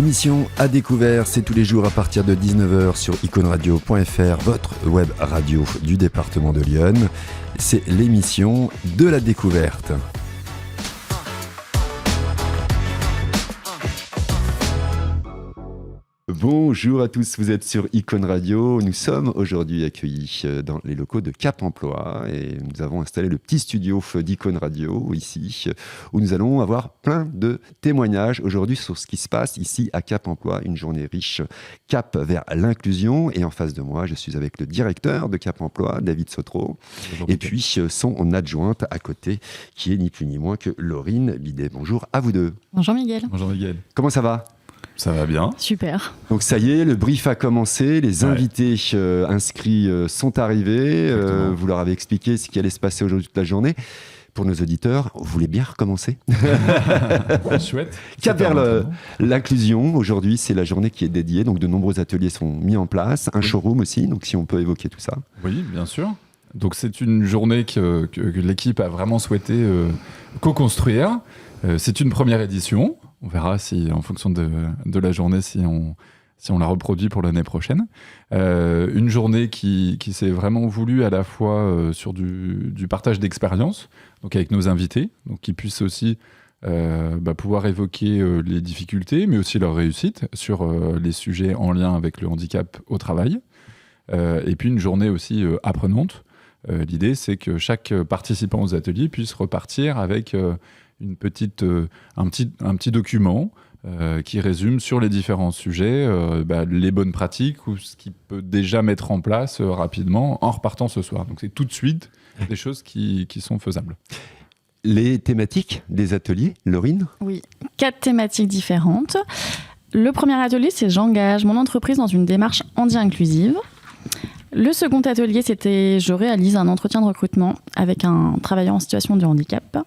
L'émission à découvert, c'est tous les jours à partir de 19h sur iconradio.fr, votre web radio du département de Lyon. C'est l'émission de la découverte. Bonjour à tous, vous êtes sur Icon Radio. Nous sommes aujourd'hui accueillis dans les locaux de Cap Emploi et nous avons installé le petit studio d'Icon Radio ici où nous allons avoir plein de témoignages aujourd'hui sur ce qui se passe ici à Cap Emploi, une journée riche cap vers l'inclusion. Et en face de moi, je suis avec le directeur de Cap Emploi, David Sautreau, et puis son adjointe à côté qui est ni plus ni moins que Laurine Bidet. Bonjour à vous deux. Bonjour Miguel. Bonjour Miguel. Comment ça va ? Ça va bien. Super. Donc ça y est, le brief a commencé, les invités inscrits sont arrivés, vous leur avez expliqué ce qui allait se passer aujourd'hui toute la journée. Pour nos auditeurs, vous voulez bien recommencer ? Chouette. Cap vers l'inclusion, aujourd'hui c'est la journée qui est dédiée, donc de nombreux ateliers sont mis en place, un showroom aussi, donc si on peut évoquer tout ça. Oui, bien sûr. Donc c'est une journée que l'équipe a vraiment souhaité co-construire. C'est une première édition. On verra si, en fonction de la journée, si on la reproduit pour l'année prochaine. Une journée qui s'est vraiment voulue à la fois sur du partage d'expériences, donc avec nos invités, donc qui puissent aussi pouvoir évoquer les difficultés, mais aussi leurs réussites sur les sujets en lien avec le handicap au travail. Et puis une journée aussi apprenante. L'idée, c'est que chaque participant aux ateliers puisse repartir avec un petit document qui résume sur les différents sujets les bonnes pratiques ou ce qu'il peut déjà mettre en place rapidement en repartant ce soir. Donc c'est tout de suite des choses qui sont faisables. Les thématiques des ateliers, Laurine ? Oui, 4 thématiques différentes. Le premier atelier, c'est « J'engage mon entreprise dans une démarche handi-inclusive ». Le second atelier, c'était « Je réalise un entretien de recrutement avec un travailleur en situation de handicap ».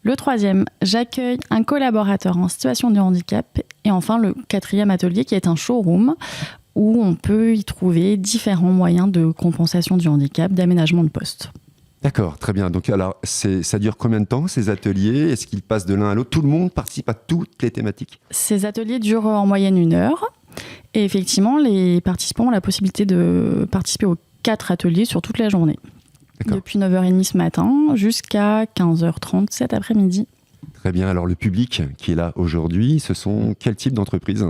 Le troisième, j'accueille un collaborateur en situation de handicap. Et enfin, le quatrième atelier qui est un showroom où on peut y trouver différents moyens de compensation du handicap, d'aménagement de poste. D'accord, très bien. Donc alors, ça dure combien de temps ces ateliers ? Est-ce qu'ils passent de l'un à l'autre ? Tout le monde participe à toutes les thématiques ? Ces ateliers durent en moyenne 1 heure. Et effectivement, les participants ont la possibilité de participer aux 4 ateliers sur toute la journée. D'accord. Depuis 9h30 ce matin jusqu'à 15h30 cet après-midi. Très bien. Alors, le public qui est là aujourd'hui, ce sont quel type d'entreprises,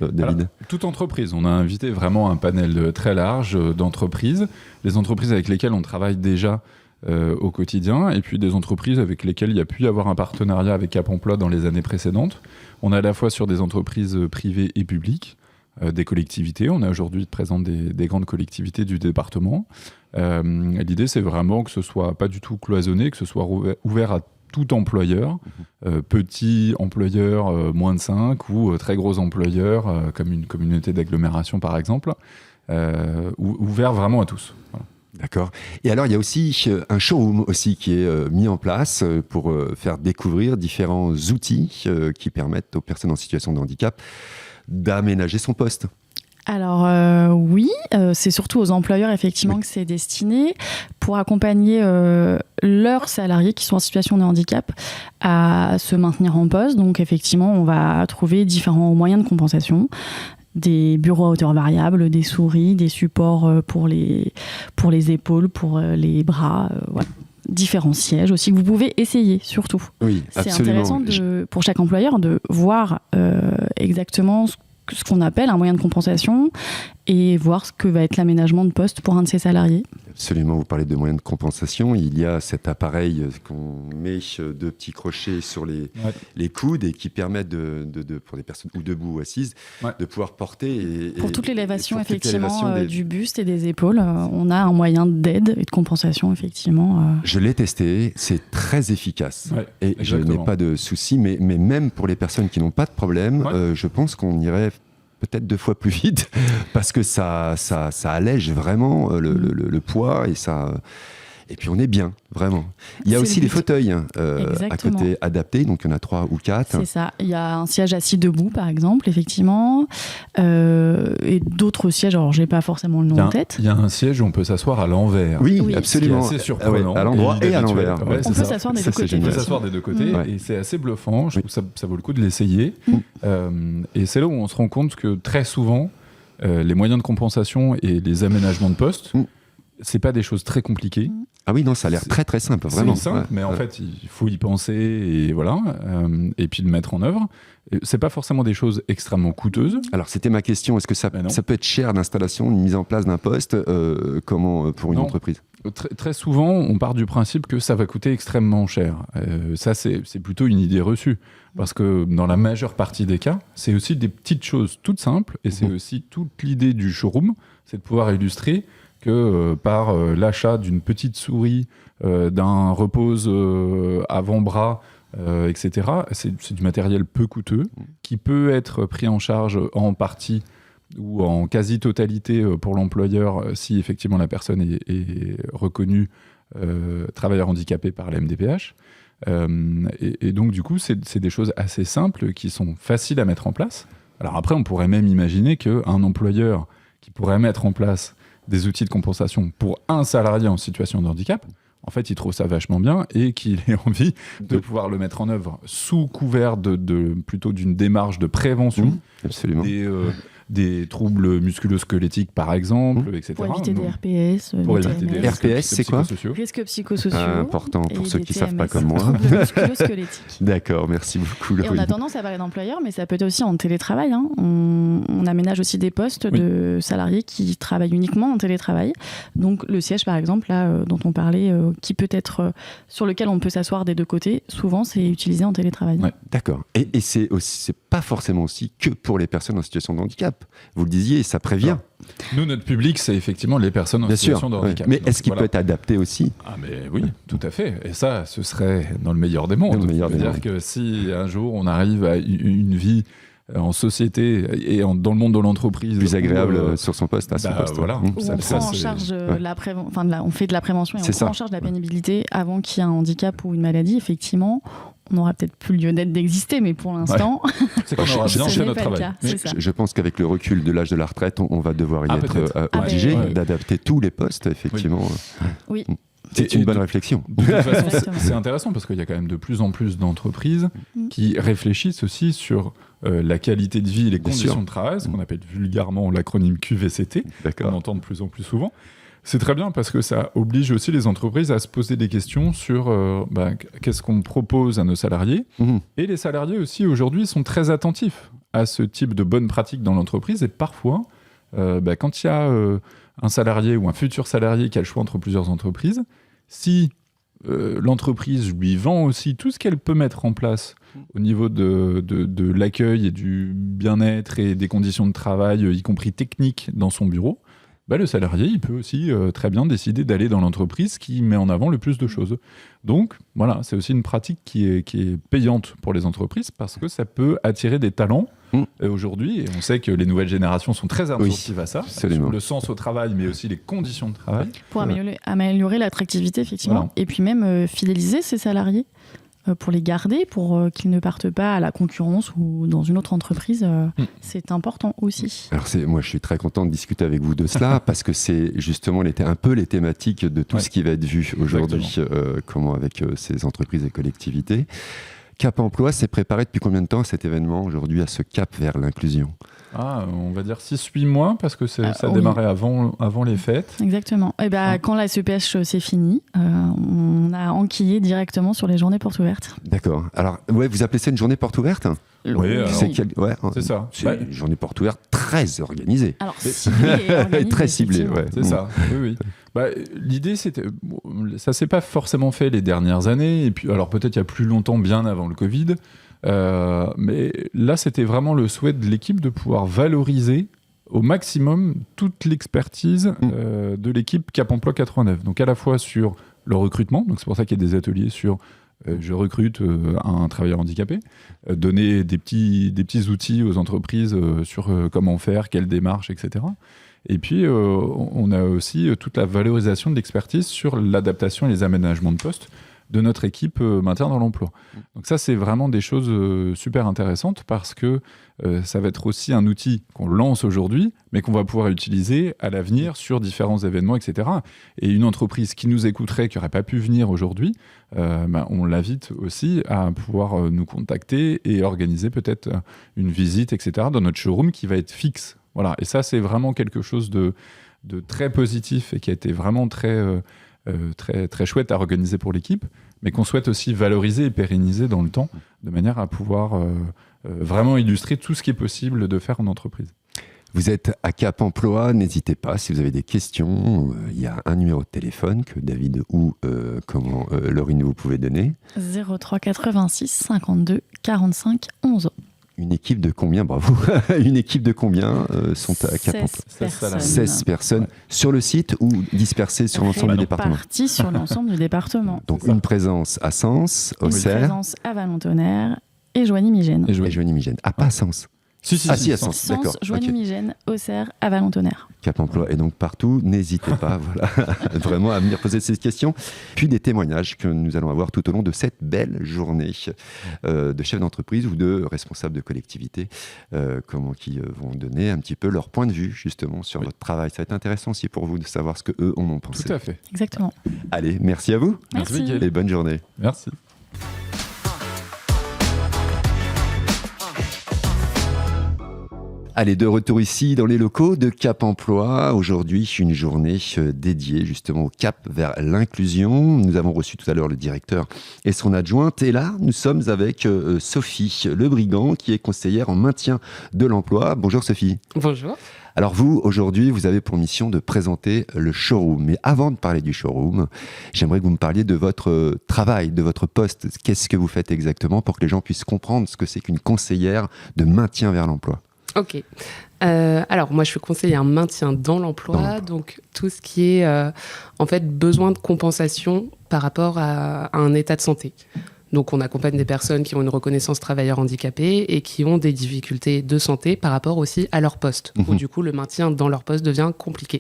David ? Alors, toute entreprise. On a invité vraiment un panel très large d'entreprises. Les entreprises avec lesquelles on travaille déjà au quotidien et puis des entreprises avec lesquelles il y a pu y avoir un partenariat avec Cap Emploi dans les années précédentes. On est à la fois sur des entreprises privées et publiques, des collectivités. On a aujourd'hui présent des grandes collectivités du département. L'idée, c'est vraiment que ce soit pas du tout cloisonné, que ce soit ouvert à tout employeur, petit employeur moins de 5 ou très gros employeur comme une communauté d'agglomération par exemple, ouvert vraiment à tous. Voilà. D'accord. Et alors, il y a aussi un showroom aussi qui est mis en place pour faire découvrir différents outils qui permettent aux personnes en situation de handicap d'aménager son poste. Alors oui, c'est surtout aux employeurs effectivement que c'est destiné pour accompagner leurs salariés qui sont en situation de handicap à se maintenir en poste. Donc effectivement, on va trouver différents moyens de compensation. Des bureaux à hauteur variable, des souris, des supports pour les épaules, pour les bras, voilà. Différents sièges aussi que vous pouvez essayer surtout. Oui, c'est absolument. intéressant pour chaque employeur de voir exactement ce qu'on appelle un moyen de compensation et voir ce que va être l'aménagement de poste pour un de ses salariés. Absolument, vous parlez de moyens de compensation. Il y a cet appareil qu'on met 2 petits crochets sur les coudes et qui permettent pour des personnes ou debout ou assises de pouvoir porter. Pour toute l'élévation effectivement du buste et des épaules, on a un moyen d'aide et de compensation effectivement. Je l'ai testé, c'est très efficace. Ouais, et exactement. Je n'ai pas de souci, mais même pour les personnes qui n'ont pas de problème, je pense qu'on irait peut-être 2 fois plus vite parce que ça allège vraiment le poids et ça Et puis on est bien, vraiment. Il y a C'est aussi le les but. fauteuils à Exactement. côté adaptés, donc il y en a 3 ou 4. C'est ça. Il y a un siège assis debout, par exemple, effectivement. Et d'autres sièges, alors je n'ai pas forcément le nom en tête. Il y a un siège où on peut s'asseoir à l'envers. Oui, Oui. absolument. C'est assez surprenant. À l'endroit et à inhabituel. l'envers. Ouais, On c'est peut ça. s'asseoir des Ça, deux c'est côtés. On peut génial. s'asseoir des deux côtés Ouais. et c'est assez bluffant. Je Oui. trouve ça vaut le coup de l'essayer. Et c'est là où on se rend compte que très souvent, les moyens de compensation et les aménagements de poste, c'est pas des choses très compliquées. Ah oui, non, ça a l'air très très simple, vraiment. C'est simple, Ouais. mais en fait, il faut y penser et voilà, et puis le mettre en œuvre. Et c'est pas forcément des choses extrêmement coûteuses. Alors, c'était ma question. Est-ce que ça Ben non. peut être cher d'installation, une mise en place d'un poste comment, pour une Non. entreprise? Très souvent, on part du principe que ça va coûter extrêmement cher. Ça, c'est plutôt une idée reçue. Parce que dans la majeure partie des cas, c'est aussi des petites choses toutes simples. Et c'est aussi toute l'idée du showroom, c'est de pouvoir illustrer que par l'achat d'une petite souris, d'un repose avant-bras, etc., c'est du matériel peu coûteux qui peut être pris en charge en partie ou en quasi-totalité pour l'employeur si effectivement la personne est reconnue travailleur handicapé par la MDPH. Et donc du coup, c'est des choses assez simples qui sont faciles à mettre en place. Alors après, on pourrait même imaginer qu'un employeur qui pourrait mettre en place des outils de compensation pour un salarié en situation de handicap, en fait, il trouve ça vachement bien et qu'il ait envie de pouvoir le mettre en œuvre sous couvert plutôt d'une démarche de prévention Absolument. des troubles musculo-squelettiques, par exemple, etc. Pour éviter des Donc, RPS. pour des éviter des TMS. RPS, c'est quoi? psychosociaux. Risques psychosociaux. Important pour et ceux des qui ne savent pas TMS, comme moi. troubles musculo-squelettiques. D'accord, merci beaucoup, Et on Laurie. a tendance à parler d'employeurs, mais ça peut être aussi en télétravail. Hein. On aménage aussi des postes Oui. de salariés qui travaillent uniquement en télétravail. Donc le siège, par exemple, là, dont on parlait, qui peut être sur lequel on peut s'asseoir des deux côtés, souvent c'est utilisé en télétravail. Ouais. D'accord. Et c'est pas forcément aussi que pour les personnes en situation de handicap. Vous le disiez, ça prévient. Nous, notre public, c'est effectivement les personnes en Bien sûr. situation de handicap. Mais Donc, est-ce qu'il voilà. peut être adapté aussi? Ah mais oui, tout à fait. Et ça, ce serait dans le meilleur des mondes. Dans le meilleur des C'est-à-dire mondes. que si un jour on arrive à une vie en société et dans le monde de l'entreprise Plus agréable où, sur son poste, à son bah, poste. voilà. Mmh. Où Ça, on ça, prend en c'est- charge ouais. on fait de la prévention et on C'est prend ça. en charge la pénibilité avant qu'il y ait un handicap ou une maladie. Effectivement, on n'aura peut-être plus lieu d'être d'exister, mais pour l'instant, c'est qu'on aura Je- bien ce fait n'est notre pas le travail. cas. C'est ça. Je pense qu'avec le recul de l'âge de la retraite, on va devoir y Ah, être peut-être. obligé Ouais. d'adapter tous les postes, effectivement. Oui. C'est Et une bonne de- réflexion. De toute façon, Exactement. c'est intéressant parce qu'il y a quand même de plus en plus d'entreprises Mm. qui réfléchissent aussi sur la qualité de vie et les Bien conditions sûr. de travail, ce qu'on appelle vulgairement l'acronyme QVCT, qu'on D'accord. entend de plus en plus souvent. C'est très bien parce que ça oblige aussi les entreprises à se poser des questions sur qu'est-ce qu'on propose à nos salariés. Mhm. Et les salariés aussi, aujourd'hui, sont très attentifs à ce type de bonnes pratiques dans l'entreprise. Et parfois, quand il y a un salarié ou un futur salarié qui a le choix entre plusieurs entreprises, si l'entreprise lui vend aussi tout ce qu'elle peut mettre en place au niveau de l'accueil et du bien-être et des conditions de travail, y compris techniques, dans son bureau, le salarié, il peut aussi très bien décider d'aller dans l'entreprise qui met en avant le plus de choses. Donc, voilà, c'est aussi une pratique qui est payante pour les entreprises parce que ça peut attirer des talents aujourd'hui. Et on sait que les nouvelles générations sont très attentives à ça, absolument. sur le sens au travail, mais aussi les conditions de travail. Pour améliorer l'attractivité, effectivement, Voilà. et puis même fidéliser ces salariés pour les garder, pour qu'ils ne partent pas à la concurrence ou dans une autre entreprise. C'est important aussi. Alors moi, je suis très content de discuter avec vous de cela parce que c'est justement un peu les thématiques de tout Ouais. ce qui va être vu aujourd'hui, comment avec ces entreprises et collectivités. Cap Emploi s'est préparé depuis combien de temps à cet événement aujourd'hui, à ce cap vers l'inclusion? On va dire 6-8 mois, parce que ça oui. démarrait avant les fêtes. Exactement. Et quand la SEPH s'est finie, on a enquillé directement sur les journées portes ouvertes. D'accord. Alors, vous appelez ça une journée porte ouverte? Oui, alors, c'est ça. C'est une journée porte ouverte très organisée. Alors, ciblée et organisée, Très ciblée, effectivement. ouais. C'est ça, oui. L'idée, c'était... ça s'est pas forcément fait les dernières années, et puis, alors peut-être il y a plus longtemps, bien avant le Covid, mais là, c'était vraiment le souhait de l'équipe de pouvoir valoriser au maximum toute l'expertise de l'équipe Cap Emploi 89. Donc à la fois sur le recrutement, donc c'est pour ça qu'il y a des ateliers sur je recrute un travailleur handicapé, donner des petits outils aux entreprises sur comment faire, quelle démarche, etc. Et puis, on a aussi toute la valorisation de l'expertise sur l'adaptation et les aménagements de poste de notre équipe maintien dans l'emploi. Donc ça, c'est vraiment des choses super intéressantes parce que ça va être aussi un outil qu'on lance aujourd'hui, mais qu'on va pouvoir utiliser à l'avenir sur différents événements, etc. Et une entreprise qui nous écouterait, qui n'aurait pas pu venir aujourd'hui, on l'invite aussi à pouvoir nous contacter et organiser peut-être une visite, etc. dans notre showroom qui va être fixe. Voilà. Et ça, c'est vraiment quelque chose de très positif et qui a été vraiment très chouette à organiser pour l'équipe, mais qu'on souhaite aussi valoriser et pérenniser dans le temps, de manière à pouvoir vraiment illustrer tout ce qui est possible de faire en entreprise. Vous êtes à Cap Emploi, n'hésitez pas, si vous avez des questions, il y a un numéro de téléphone que David ou Laurine vous pouvez donner. 03 86 52 45 11. Une équipe de combien, bravo, une équipe de combien sont à Cap Emploi? 16 personnes. Sur le site ou dispersées sur l'ensemble du département? Partie sur l'ensemble du département. Donc une présence à Sens, Auxerre. Une présence à Vallon-Tonnerre et Joigny-Migène. Et Joigny-Migène. Ah, pas à Sens. Si, à Sens, d'accord. Joigny-Migène, Auxerre, à Vallon-Tonnerre. Cap Emploi est donc partout. N'hésitez pas voilà, vraiment à venir poser ces questions. Puis des témoignages que nous allons avoir tout au long de cette belle journée de chefs d'entreprise ou de responsables de collectivités qui vont donner un petit peu leur point de vue justement sur votre travail. Ça va être intéressant aussi pour vous de savoir ce qu'eux en ont pensé. Tout à fait. Exactement. Allez, merci à vous. Merci. Et bonne journée. Merci. Allez, de retour ici dans les locaux de Cap Emploi. Aujourd'hui, une journée dédiée justement au cap vers l'inclusion. Nous avons reçu tout à l'heure le directeur et son adjointe. Et là, nous sommes avec Sophie Lebrigand, qui est conseillère en maintien de l'emploi. Bonjour Sophie. Bonjour. Alors vous, aujourd'hui, vous avez pour mission de présenter le showroom. Mais avant de parler du showroom, j'aimerais que vous me parliez de votre travail, de votre poste. Qu'est-ce que vous faites exactement pour que les gens puissent comprendre ce que c'est qu'une conseillère de maintien vers l'emploi? Ok. Alors, moi, je suis conseillère en maintien dans l'emploi, donc tout ce qui est en fait besoin de compensation par rapport à un état de santé. Donc, on accompagne des personnes qui ont une reconnaissance travailleur handicapé et qui ont des difficultés de santé par rapport aussi à leur poste, où du coup, le maintien dans leur poste devient compliqué.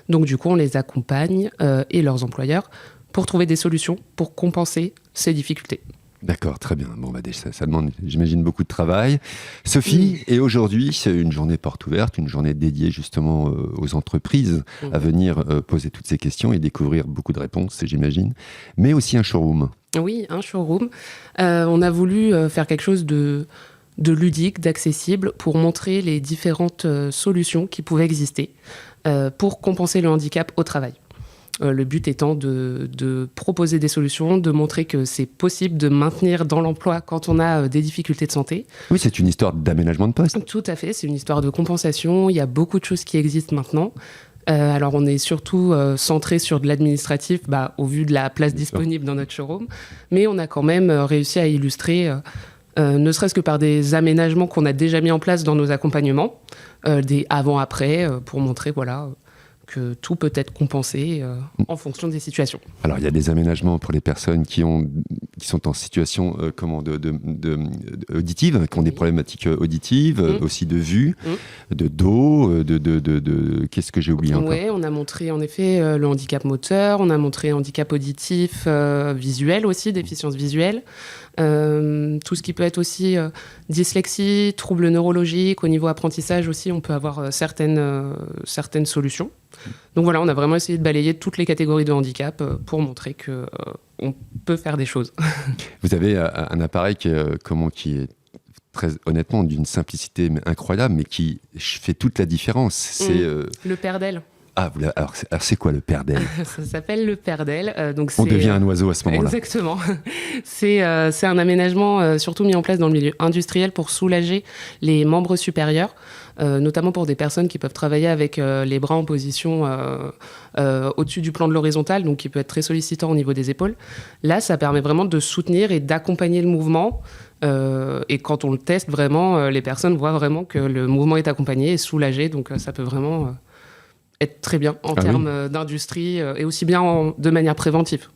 Donc, du coup, on les accompagne et leurs employeurs pour trouver des solutions pour compenser ces difficultés. D'accord, très bien. Bon, ça demande, j'imagine, beaucoup de travail. Sophie, et aujourd'hui, c'est une journée porte ouverte, une journée dédiée justement aux entreprises à venir poser toutes ces questions et découvrir beaucoup de réponses, j'imagine, mais aussi un showroom. Oui, un showroom. On a voulu faire quelque chose de ludique, d'accessible, pour montrer les différentes solutions qui pouvaient exister pour compenser le handicap au travail. Le but étant de proposer des solutions, de montrer que c'est possible de maintenir dans l'emploi quand on a des difficultés de santé. Oui, c'est une histoire d'aménagement de poste. Tout à fait, c'est une histoire de compensation. Il y a beaucoup de choses qui existent maintenant. Alors, on est surtout centré sur de l'administratif, au vu de la place disponible dans notre showroom. Mais on a quand même réussi à illustrer, ne serait-ce que par des aménagements qu'on a déjà mis en place dans nos accompagnements, des avant-après, pour montrer, que tout peut être compensé en fonction des situations. Alors, il y a des aménagements pour les personnes qui sont en situation auditive, qui ont des problématiques auditives, aussi de vue, de dos, qu'est-ce que j'ai oublié encore? Oui, on a montré en effet le handicap moteur, on a montré handicap auditif, visuel aussi, déficience visuelle. Tout ce qui peut être aussi dyslexie, troubles neurologiques, au niveau apprentissage aussi, on peut avoir certaines solutions. Donc voilà, on a vraiment essayé de balayer toutes les catégories de handicap pour montrer qu'on peut faire des choses. Vous avez un appareil qui est très honnêtement d'une simplicité incroyable, mais qui fait toute la différence. C'est le Perdel. Ah, alors c'est quoi le Perdel? Ça s'appelle le Perdel. On devient un oiseau à ce moment-là. Exactement. C'est un aménagement surtout mis en place dans le milieu industriel pour soulager les membres supérieurs, notamment pour des personnes qui peuvent travailler avec les bras en position au-dessus du plan de l'horizontale, donc qui peut être très sollicitant au niveau des épaules. Là, ça permet vraiment de soutenir et d'accompagner le mouvement. Et quand on le teste vraiment, les personnes voient vraiment que le mouvement est accompagné et soulagé, donc ça peut vraiment... être très bien en termes d'industrie et aussi bien de manière préventive.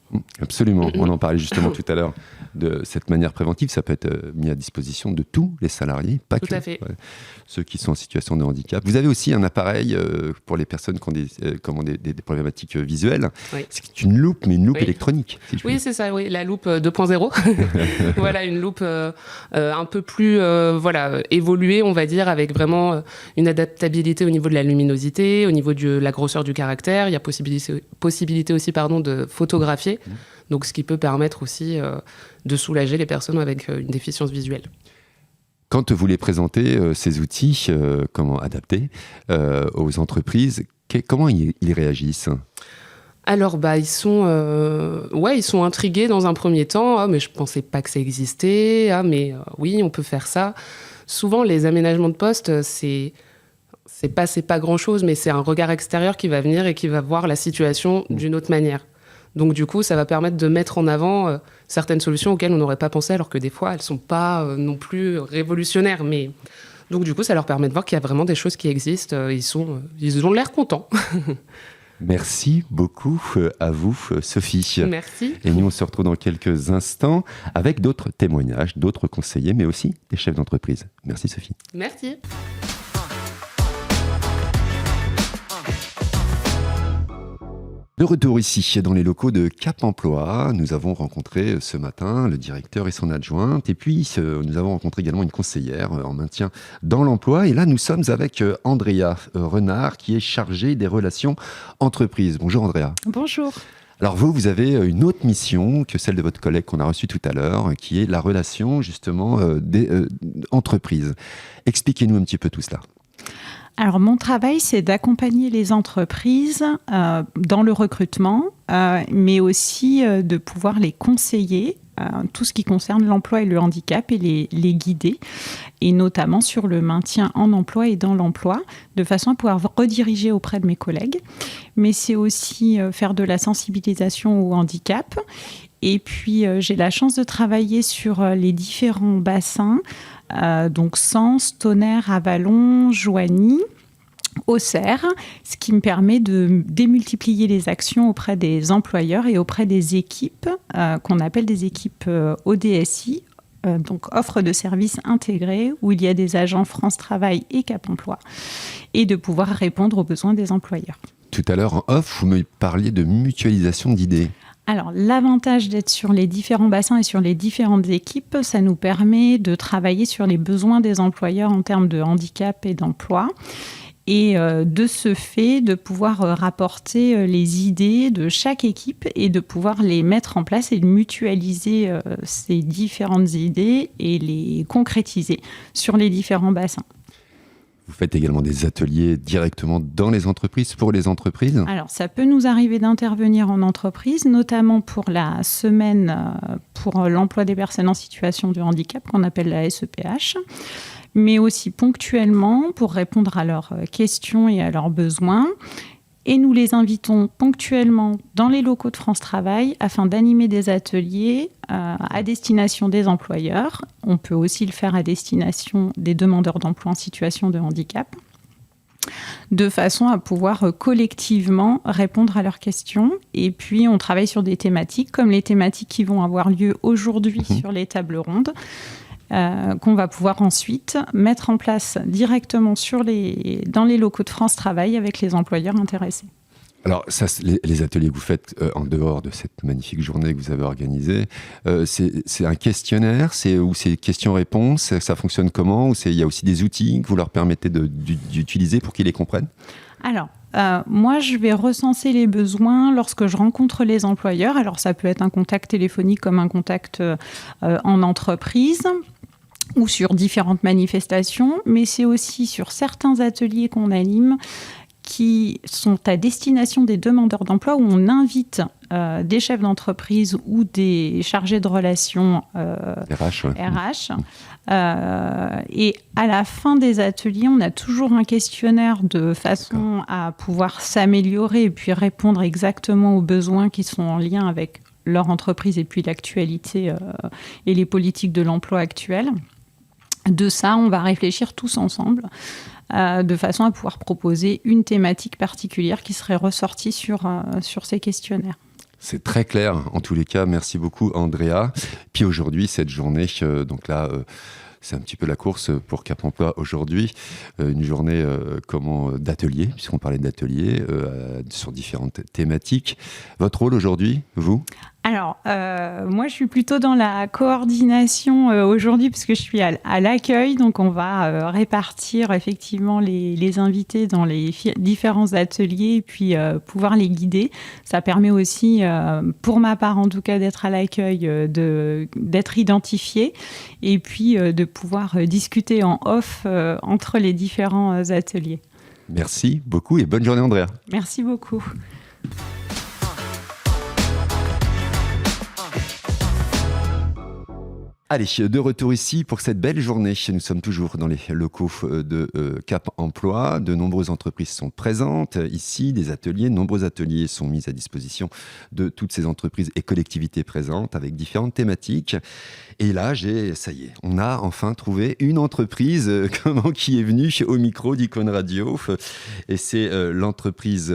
Absolument. On en parlait justement tout à l'heure de cette manière préventive. Ça peut être mis à disposition de tous les salariés, pas Tout que à fait. ceux qui sont en situation de handicap. Vous avez aussi un appareil pour les personnes qui ont des problématiques visuelles. Oui. C'est une loupe, mais une loupe Oui. électronique. Si je puis Oui, dire. c'est ça, oui, la loupe 2.0. Voilà, une loupe un peu plus évoluée, on va dire, avec vraiment une adaptabilité au niveau de la luminosité, au niveau de la grosseur du caractère. Il y a possibilité aussi de photographier, donc ce qui peut permettre aussi de soulager les personnes avec une déficience visuelle. Quand vous les présentez, ces outils, comment adapter aux entreprises, comment ils réagissent ? Alors, ils sont intrigués dans un premier temps. Ah, mais je pensais pas que ça existait. Ah, mais oui, on peut faire ça. Souvent, les aménagements de poste, c'est pas grand-chose, mais c'est un regard extérieur qui va venir et qui va voir la situation d'une autre manière. Donc, du coup, ça va permettre de mettre en avant certaines solutions auxquelles on n'aurait pas pensé, alors que des fois, elles sont pas non plus révolutionnaires. Mais donc, du coup, ça leur permet de voir qu'il y a vraiment des choses qui existent. Ils ont l'air contents. Merci beaucoup à vous, Sophie. Merci. Et nous, on se retrouve dans quelques instants avec d'autres témoignages, d'autres conseillers, mais aussi des chefs d'entreprise. Merci, Sophie. Merci. De retour ici, dans les locaux de Cap Emploi, nous avons rencontré ce matin le directeur et son adjointe, et puis nous avons rencontré également une conseillère en maintien dans l'emploi. Et là, nous sommes avec Andrea Renard, qui est chargée des relations entreprises. Bonjour Andrea. Bonjour. Alors vous avez une autre mission que celle de votre collègue qu'on a reçue tout à l'heure, qui est la relation justement des entreprises. Expliquez-nous un petit peu tout cela. Alors, mon travail, c'est d'accompagner les entreprises dans le recrutement, mais aussi de pouvoir les conseiller, tout ce qui concerne l'emploi et le handicap, et les guider, et notamment sur le maintien en emploi et dans l'emploi, de façon à pouvoir rediriger auprès de mes collègues. Mais c'est aussi faire de la sensibilisation au handicap. Et puis, j'ai la chance de travailler sur les différents bassins, donc Sens, Tonnerre, Avallon, Joigny, Auxerre, ce qui me permet de démultiplier les actions auprès des employeurs et auprès des équipes qu'on appelle des équipes ODSI, donc offre de services intégrés, où il y a des agents France Travail et Cap Emploi, et de pouvoir répondre aux besoins des employeurs. Tout à l'heure, en off, vous me parliez de mutualisation d'idées. Alors, l'avantage d'être sur les différents bassins et sur les différentes équipes, ça nous permet de travailler sur les besoins des employeurs en termes de handicap et d'emploi. Et de ce fait, de pouvoir rapporter les idées de chaque équipe et de pouvoir les mettre en place et de mutualiser ces différentes idées et les concrétiser sur les différents bassins. Vous faites également des ateliers directement dans les entreprises, pour les entreprises ? Alors, ça peut nous arriver d'intervenir en entreprise, notamment pour la semaine pour l'emploi des personnes en situation de handicap, qu'on appelle la SEPH, mais aussi ponctuellement pour répondre à leurs questions et à leurs besoins. Et nous les invitons ponctuellement dans les locaux de France Travail afin d'animer des ateliers à destination des employeurs. On peut aussi le faire à destination des demandeurs d'emploi en situation de handicap, de façon à pouvoir collectivement répondre à leurs questions. Et puis, on travaille sur des thématiques, comme les thématiques qui vont avoir lieu aujourd'hui sur les tables rondes, qu'on va pouvoir ensuite mettre en place directement dans les locaux de France Travail avec les employeurs intéressés. Alors, ça, les ateliers que vous faites en dehors de cette magnifique journée que vous avez organisée, c'est un questionnaire, ou c'est questions-réponses, ça fonctionne comment, ou il y a aussi des outils que vous leur permettez d'utiliser pour qu'ils les comprennent ? Alors, moi, je vais recenser les besoins lorsque je rencontre les employeurs. Alors, ça peut être un contact téléphonique comme un contact en entreprise, ou sur différentes manifestations, mais c'est aussi sur certains ateliers qu'on anime qui sont à destination des demandeurs d'emploi, où on invite des chefs d'entreprise ou des chargés de relations RH. Et à la fin des ateliers, on a toujours un questionnaire de façon à pouvoir s'améliorer et puis répondre exactement aux besoins qui sont en lien avec leur entreprise et puis l'actualité et les politiques de l'emploi actuelles. De ça, on va réfléchir tous ensemble de façon à pouvoir proposer une thématique particulière qui serait ressortie sur ces questionnaires. C'est très clair, en tous les cas. Merci beaucoup, Andrea. Puis aujourd'hui, cette journée, donc là, c'est un petit peu la course pour Cap Emploi aujourd'hui. Une journée d'atelier, puisqu'on parlait d'atelier, sur différentes thématiques. Votre rôle aujourd'hui, vous ? Alors, moi, je suis plutôt dans la coordination aujourd'hui parce que je suis à l'accueil. Donc, on va répartir effectivement les invités dans les différents ateliers et puis pouvoir les guider. Ça permet aussi, pour ma part en tout cas, d'être à l'accueil, d'être identifié et puis de pouvoir discuter en off entre les différents ateliers. Merci beaucoup et bonne journée, Andrea. Merci beaucoup. Allez, de retour ici pour cette belle journée. Nous sommes toujours dans les locaux de Cap Emploi. De nombreuses entreprises sont présentes ici, des ateliers. De nombreux ateliers sont mis à disposition de toutes ces entreprises et collectivités présentes avec différentes thématiques. Et là, ça y est, on a enfin trouvé une entreprise qui est venue au micro d'Icône Radio. Et c'est l'entreprise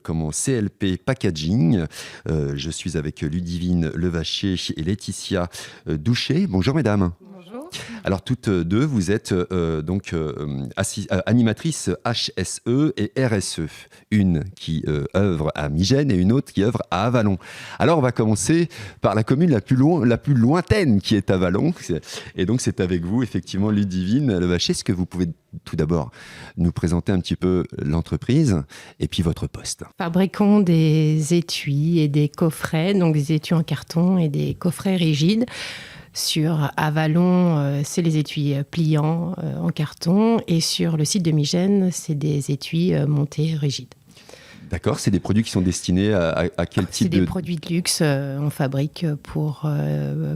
CLP Packaging. Je suis avec Ludivine Levaché et Laetitia Douchet. Bonjour mesdames. Bonjour. Alors toutes deux, vous êtes animatrices HSE et RSE. Une qui œuvre à Migène et une autre qui œuvre à Avallon. Alors on va commencer par la commune la plus lointaine qui est Avallon. Et donc c'est avec vous effectivement Ludivine Levaché. Est-ce que vous pouvez tout d'abord nous présenter un petit peu l'entreprise et puis votre poste? Fabriquons des étuis et des coffrets, donc des étuis en carton et des coffrets rigides. Sur Avallon, c'est les étuis pliants en carton. Et sur le site de Migène, c'est des étuis montés rigides. D'accord, c'est des produits qui sont destinés à quel type de... C'est des produits de luxe, on fabrique pour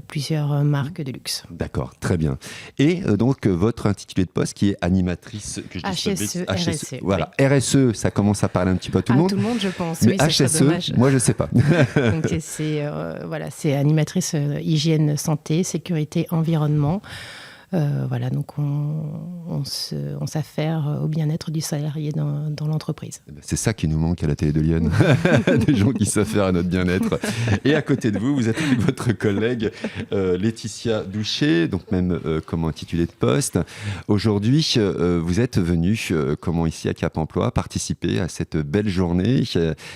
plusieurs marques de luxe. D'accord, très bien. Et donc, votre intitulé de poste qui est animatrice... HSE, RSE. Voilà, oui. RSE, ça commence à parler un petit peu à tout le monde. Tout le monde, je pense. Mais oui, HSE, moi, je ne sais pas. Donc, c'est animatrice hygiène, santé, sécurité, environnement. Donc on s'affaire au bien-être du salarié dans l'entreprise. C'est ça qui nous manque à la télé de Lyon, des gens qui s'affairent à notre bien-être. Et à côté de vous, vous êtes avec votre collègue Laetitia Douchet, donc même intitulé de poste. Aujourd'hui, vous êtes venu ici à Cap Emploi participer à cette belle journée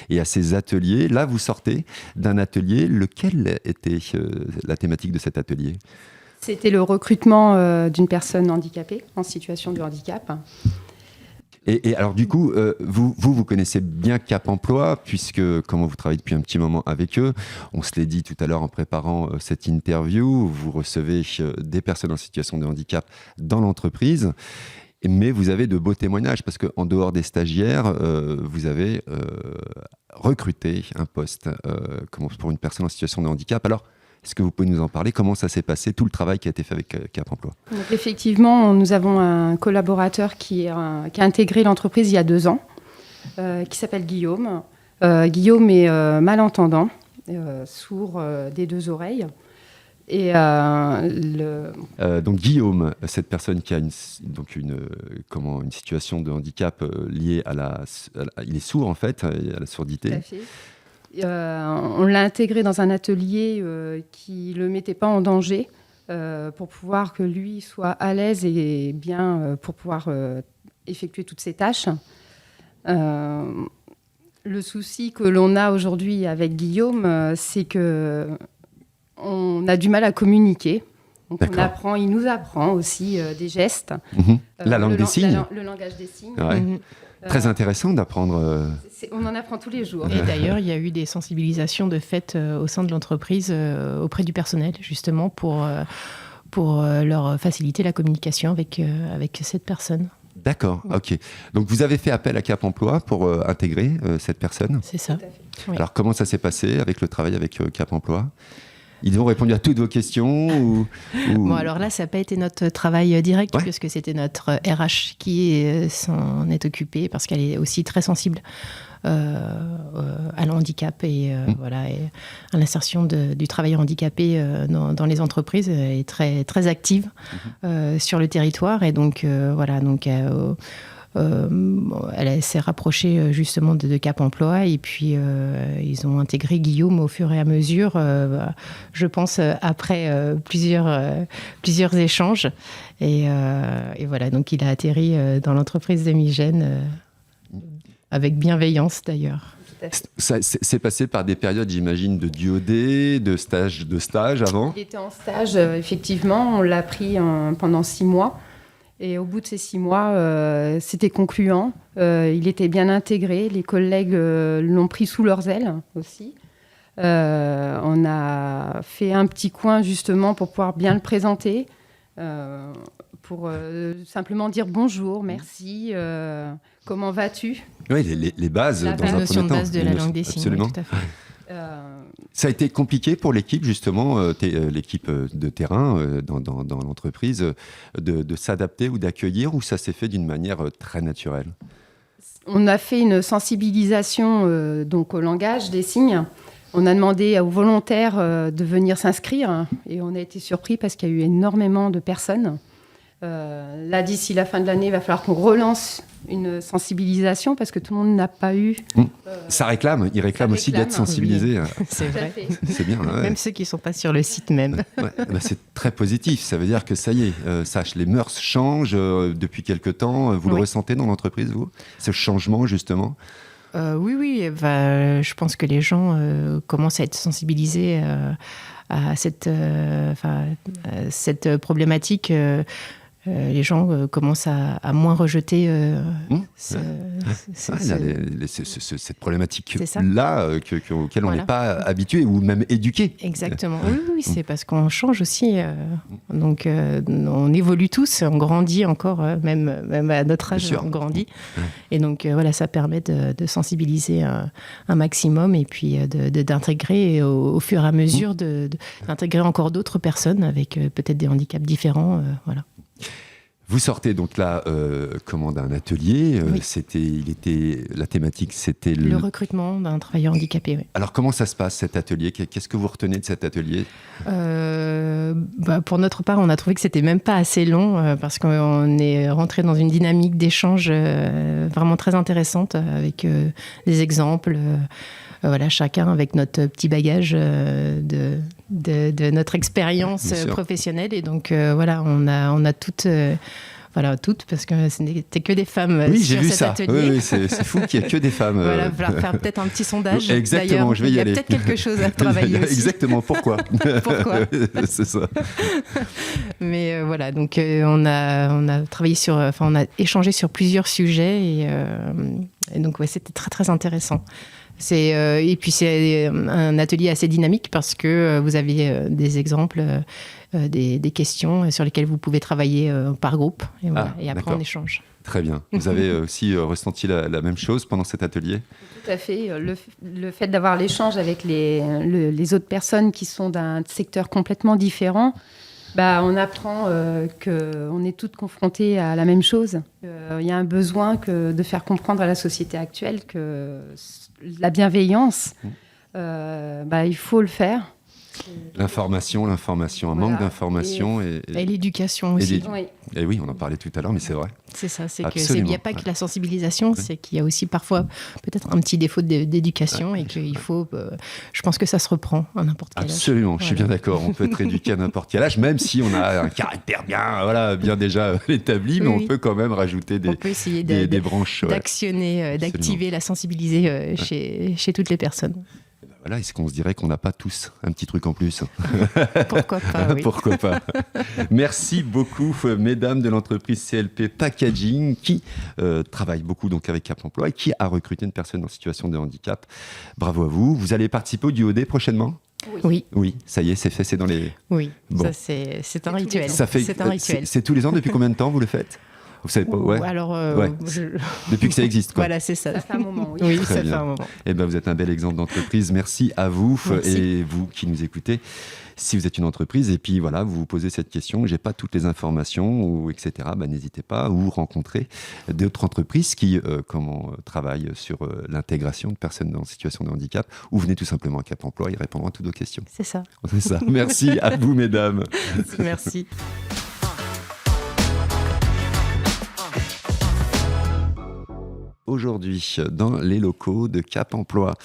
et à ces ateliers. Là, vous sortez d'un atelier. Lequel était la thématique de cet atelier ? C'était le recrutement d'une personne handicapée, en situation de handicap. Et alors du coup, vous connaissez bien Cap Emploi, puisque comment vous travaillez depuis un petit moment avec eux. On se l'est dit tout à l'heure en préparant cette interview, vous recevez des personnes en situation de handicap dans l'entreprise. Mais vous avez de beaux témoignages, parce qu'en dehors des stagiaires, vous avez recruté un poste pour une personne en situation de handicap. Alors, est-ce que vous pouvez nous en parler? Comment ça s'est passé, tout le travail qui a été fait avec Cap Emploi? Donc, effectivement, nous avons un collaborateur qui a intégré l'entreprise il y a 2 ans, qui s'appelle Guillaume. Guillaume est malentendant, sourd des 2 oreilles. Et donc Guillaume, cette personne qui a une situation de handicap liée il est sourd en fait, à la surdité. Tout à fait. On l'a intégré dans un atelier qui ne le mettait pas en danger pour pouvoir que lui soit à l'aise et bien pour pouvoir effectuer toutes ses tâches. Le souci que l'on a aujourd'hui avec Guillaume, c'est qu'on a du mal à communiquer. Donc il nous apprend aussi des gestes. La langue des signes. Le langage des signes. Ouais. Très intéressant d'apprendre. On en apprend tous les jours. Et d'ailleurs, il y a eu des sensibilisations de fait au sein de l'entreprise auprès du personnel, justement, pour leur faciliter la communication avec cette personne. D'accord, ok. Donc vous avez fait appel à Cap Emploi pour intégrer cette personne. C'est ça. Oui. Alors comment ça s'est passé avec le travail avec Cap Emploi? Ils ont répondu à toutes vos questions Bon, alors là, ça n'a pas été notre travail direct, puisque c'était notre RH qui s'en est occupée, parce qu'elle est aussi très sensible à l'handicap et à l'insertion du travailleur handicapé dans les entreprises, est très, très active sur le territoire. Et donc, elle s'est rapprochée justement de Cap Emploi et puis ils ont intégré Guillaume au fur et à mesure, je pense après plusieurs échanges. Et voilà, donc il a atterri dans l'entreprise de Migène avec bienveillance d'ailleurs. Ça c'est passé par des périodes, j'imagine, de DOD, de stage avant. Il était en stage, effectivement. On l'a pris pendant 6 mois. Et au bout de ces 6 mois, c'était concluant. Il était bien intégré. Les collègues l'ont pris sous leurs ailes aussi. On a fait un petit coin justement pour pouvoir bien le présenter. Pour simplement dire bonjour, merci, comment vas-tu ? Oui, les bases dans un premier temps. La notion de base de la langue des signes, absolument. oui, tout à fait. Ça a été compliqué pour l'équipe, justement, l'équipe de terrain dans l'entreprise, de s'adapter ou d'accueillir, ou ça s'est fait d'une manière très naturelle ? On a fait une sensibilisation donc au langage des signes. On a demandé aux volontaires de venir s'inscrire et on a été surpris parce qu'il y a eu énormément de personnes. Là, d'ici la fin de l'année, il va falloir qu'on relance une sensibilisation parce que tout le monde n'a pas eu. Ça réclame, il réclame aussi d'être sensibilisé. Oui, c'est vrai. C'est bien. Ouais. Même ceux qui ne sont pas sur le site même. Ouais, c'est très positif. Ça veut dire que ça y est, les mœurs changent depuis quelque temps. Vous le ressentez dans l'entreprise, vous ? Ce changement, justement ? Oui. Je pense que les gens commencent à être sensibilisés à cette problématique. Les gens commencent à moins rejeter cette problématique-là auquel on n'est pas habitué ou même éduqué. Exactement. Oui, c'est parce qu'on change aussi. Donc, on évolue tous, on grandit encore, même à notre âge, on grandit. Et donc, ça permet de sensibiliser un maximum et puis d'intégrer au fur et à mesure, d'intégrer encore d'autres personnes avec peut-être des handicaps différents. Voilà. Vous sortez donc là d'un atelier. Oui. La thématique, c'était le recrutement d'un travailleur handicapé. Oui. Alors comment ça se passe cet atelier ? Qu'est-ce que vous retenez de cet atelier ? Pour notre part, on a trouvé que c'était même pas assez long parce qu'on est rentré dans une dynamique d'échange vraiment très intéressante avec des exemples. Chacun avec notre petit bagage de notre expérience professionnelle. Et donc, on a toutes, parce que ce n'était que des femmes sur cet atelier. Oui, c'est fou qu'il n'y ait que des femmes. Il va falloir faire peut-être un petit sondage. Exactement, d'ailleurs. Je vais y aller. Il y a peut-être quelque chose à travailler aussi. Exactement, pourquoi Pourquoi C'est ça. Mais donc on a travaillé on a échangé sur plusieurs sujets et donc c'était très très intéressant. Et puis c'est un atelier assez dynamique parce que vous avez des exemples, des questions sur lesquelles vous pouvez travailler par groupe. Et après, on échange. Très bien. Vous avez aussi ressenti la même chose pendant cet atelier ? Tout à fait. Le fait d'avoir l'échange avec les autres personnes qui sont d'un secteur complètement différent, on apprend qu'on est toutes confrontées à la même chose. Il y a un besoin de faire comprendre à la société actuelle que la bienveillance, il faut le faire. L'information, un manque d'information. Et l'éducation aussi. Et oui, on en parlait tout à l'heure, mais c'est vrai. C'est ça, il n'y a pas que la sensibilisation, c'est qu'il y a aussi parfois peut-être un petit défaut d'éducation et qu'il faut, je pense que ça se reprend à n'importe quel âge. Absolument, je suis bien d'accord, on peut être éduqué à n'importe quel âge, même si on a un caractère bien déjà établi, mais on peut quand même rajouter des branches. D'actionner, d'activer, la sensibiliser chez toutes les personnes. Voilà, est-ce qu'on se dirait qu'on n'a pas tous un petit truc en plus ? Pourquoi pas, oui. Pourquoi pas. Merci beaucoup, mesdames de l'entreprise CLP Packaging, qui travaille beaucoup donc avec Cap Emploi et qui a recruté une personne en situation de handicap. Bravo à vous. Vous allez participer au DOD prochainement ? Oui. Oui, ça y est, c'est fait, c'est dans les... Oui, ça c'est un rituel. C'est un rituel. C'est tous les ans, depuis combien de temps vous le faites ? Vous savez pas, Alors, depuis que ça existe, quoi. Voilà, c'est ça. Ça fait un moment, oui. Oui, Très ça bien. fait un moment. Eh ben, vous êtes un bel exemple d'entreprise. Merci à vous. Merci. Et vous qui nous écoutez. Si vous êtes une entreprise et puis voilà, vous vous posez cette question, j'ai pas toutes les informations, etc., n'hésitez pas, ou rencontrez d'autres entreprises qui travaillent sur l'intégration de personnes en situation de handicap, ou venez tout simplement à Cap Emploi, ils répondront à toutes vos questions. C'est ça. C'est ça. Merci à vous, mesdames. Merci. aujourd'hui dans les locaux de Cap Emploi,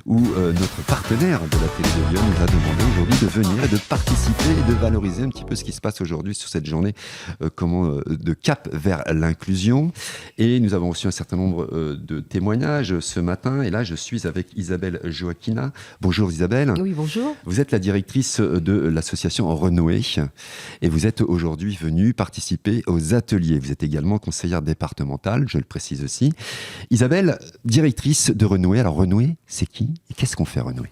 où notre partenaire de la télé de Lyon nous a demandé aujourd'hui de venir et de participer et de valoriser un petit peu ce qui se passe aujourd'hui sur cette journée de Cap vers l'inclusion. Et nous avons reçu un certain nombre de témoignages ce matin. Et là, je suis avec Isabelle Joaquina. Bonjour Isabelle. Oui, bonjour. Vous êtes la directrice de l'association Renouer et vous êtes aujourd'hui venue participer aux ateliers. Vous êtes également conseillère départementale, je le précise aussi. Isabelle, directrice de Renouer. Alors Renouer, c'est qui et qu'est-ce qu'on fait Renouer?